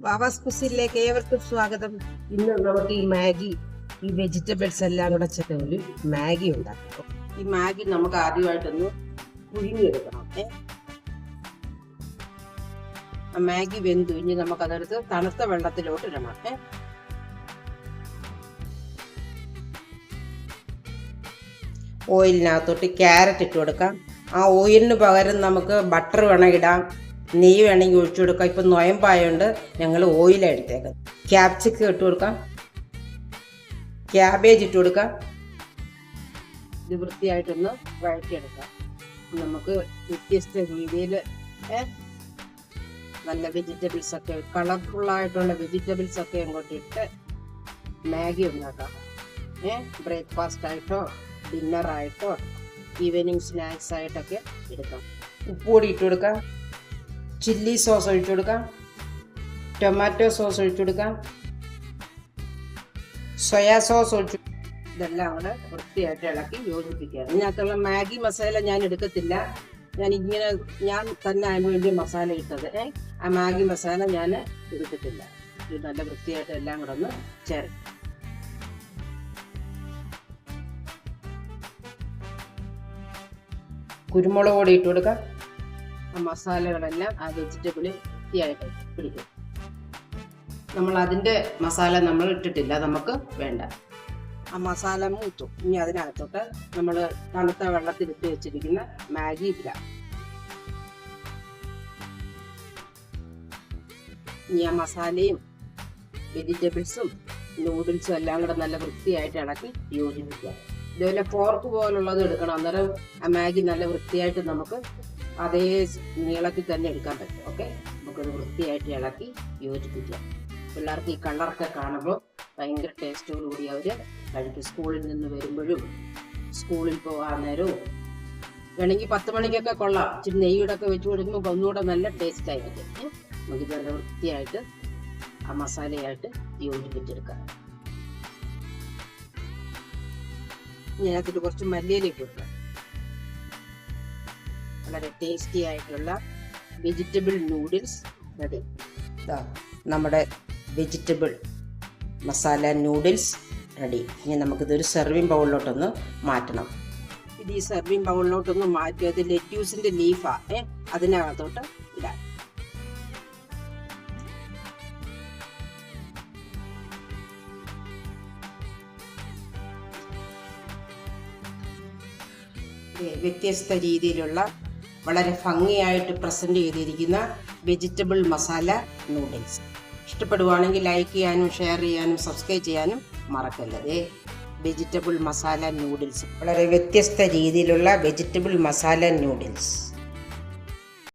വാവാസ് കുസിനിലേക്ക് ഏവർക്കും സ്വാഗതം. ഇന്ന് നമുക്ക് ഈ വെജിറ്റബിൾസ് എല്ലാം കൂടെ ചേർത്ത് ഒരു മാഗി ഉണ്ടാക്കാം. ഈ മാഗി നമുക്ക് ആദ്യമായിട്ടൊന്ന് പുഴുങ്ങിയെടുക്കണം. ആ മാഗി വെന്തു ഇനി നമുക്ക് അതെടുത്ത് തണുത്ത വെള്ളത്തിലോട്ട് ഇടണം. ഓയിലിനകത്തോട്ട് ക്യാരറ്റ് ഇട്ട് കൊടുക്കാം. ആ ഓയിലിന് പകരം നമുക്ക് ബട്ടർ വേണം ഇടാം, നെയ്യ് വേണമെങ്കിൽ ഒഴിച്ചു കൊടുക്കാം. ഇപ്പം നൊയമ്പായതുകൊണ്ട് ഞങ്ങൾ ഓയിലാണ് എടുത്തേക്കുന്നത്. ക്യാപ്സിക്കം ഇട്ട് കൊടുക്കാം, ക്യാബേജ് ഇട്ട് കൊടുക്കാം. ഇത് വൃത്തിയായിട്ടൊന്ന് വഴറ്റിയെടുക്കാം. നമുക്ക് വ്യത്യസ്ത രീതിയിൽ നല്ല വെജിറ്റബിൾസ് ഒക്കെ കളർഫുള്ളായിട്ടുള്ള വെജിറ്റബിൾസ് ഒക്കെ അങ്ങോട്ട് ഇട്ട് മാഗി ഉണ്ടാക്കാം. ബ്രേക്ക്ഫാസ്റ്റ് ആയിട്ടോ ഡിന്നറായിട്ടോ ഈവനിങ് സ്നാക്സ് ആയിട്ടൊക്കെ എടുക്കാം. ഉപ്പുപൊടി ഇട്ട് കൊടുക്കാം, ചില്ലി സോസ് ഒഴിച്ചു കൊടുക്കാം, ടൊമാറ്റോ സോസ് ഒഴിച്ചു കൊടുക്കാം, സോയാ സോസ് ഒഴിച്ചു. ഇതെല്ലാം കൂടെ വൃത്തിയായിട്ട് ഇളക്കി യോജിപ്പിക്കുക. ഇതിനകത്തുള്ള മാഗി മസാല ഞാൻ എടുക്കത്തില്ല. ഞാൻ തന്നെ അതിന് വേണ്ടി മസാല ഇട്ടത്. ആ മാഗി മസാല ഞാൻ എടുക്കത്തില്ല. ഇത് നല്ല വൃത്തിയായിട്ട് എല്ലാം കൂടെ ഒന്ന് ചേർക്കും. കുരുമുളക് പൊടി ഇട്ട് കൊടുക്കാം. ആ മസാലകളെല്ലാം ആ വെജിറ്റബിള് വൃത്തിയായിട്ട് പിടിക്കും. നമ്മൾ അതിൻ്റെ മസാല നമ്മൾ ഇട്ടിട്ടില്ല, നമുക്ക് വേണ്ട. ആ മസാല മൂത്തു. ഇനി അതിനകത്തോട്ട് നമ്മൾ തണുത്ത വെള്ളത്തിലിട്ട് വെച്ചിരിക്കുന്ന മാഗി ഇല്ല. ഇനി ആ മസാലയും വെജിറ്റബിൾസും നൂഡിൽസും എല്ലാം കൂടെ നല്ല വൃത്തിയായിട്ട് ഇളക്കി യോജിപ്പിക്കുക. ഇതുപോലെ ഫോർക്ക് പോലുള്ളത് എടുക്കണം. അന്നേരം ആ മാഗി നല്ല വൃത്തിയായിട്ട് നമുക്ക് അതേ നീളത്തിൽ തന്നെ എടുക്കാൻ പറ്റും. ഓക്കെ, നമുക്കത് വൃത്തിയായിട്ട് ഇളക്കി യോജിപ്പിക്കാം. പിള്ളേർക്ക് ഈ കളറൊക്കെ കാണുമ്പോൾ ഭയങ്കര ടേസ്റ്റോടുകൂടി അവർ കഴിക്കും. സ്കൂളിൽ നിന്ന് വരുമ്പോഴും സ്കൂളിൽ പോകാൻ നേരവും വേണമെങ്കിൽ 10 മണിക്കൊക്കെ കൊള്ളാം. ഇച്ചിരി നെയ്യോടൊക്കെ വെച്ച് കൊടുക്കുമ്പോൾ ഒന്നുകൂടെ നല്ല ടേസ്റ്റ് ആയിരിക്കും. നമുക്കിത് നല്ല വൃത്തിയായിട്ട് ആ മസാലയായിട്ട് യോജിപ്പിച്ചെടുക്കാം. ഇതിനകത്തിട്ട് കുറച്ച് മല്ലിയിലേക്ക് കൊടുക്കാം. വളരെ ടേസ്റ്റി ആയിട്ടുള്ള വെജിറ്റബിൾ നൂഡിൽസ് റെഡി. നമ്മുടെ വെജിറ്റബിൾ മസാല നൂഡിൽസ് റെഡി. ഇനി നമുക്കിതൊരു സെർവിങ് ബൗളിലോട്ടൊന്ന് മാറ്റണം. ഇത് ഈ സെർവിങ് ബൗളിലോട്ടൊന്ന് മാറ്റിയത് ലെറ്റ്യൂസിൻ്റെ ലീഫാണ്. അതിനകത്തോട്ട് ഇടാം. വ്യത്യസ്ത രീതിയിലുള്ള വളരെ ഭംഗിയായിട്ട് പ്രസൻറ്റ് ചെയ്തിരിക്കുന്ന വെജിറ്റബിൾ മസാല നൂഡിൽസ്. ഇഷ്ടപ്പെടുവാണെങ്കിൽ ലൈക്ക് ചെയ്യാനും ഷെയർ ചെയ്യാനും സബ്സ്ക്രൈബ് ചെയ്യാനും മറക്കരുത്. വെജിറ്റബിൾ മസാല നൂഡിൽസ്, വളരെ വ്യത്യസ്ത രീതിയിലുള്ള വെജിറ്റബിൾ മസാല നൂഡിൽസ്.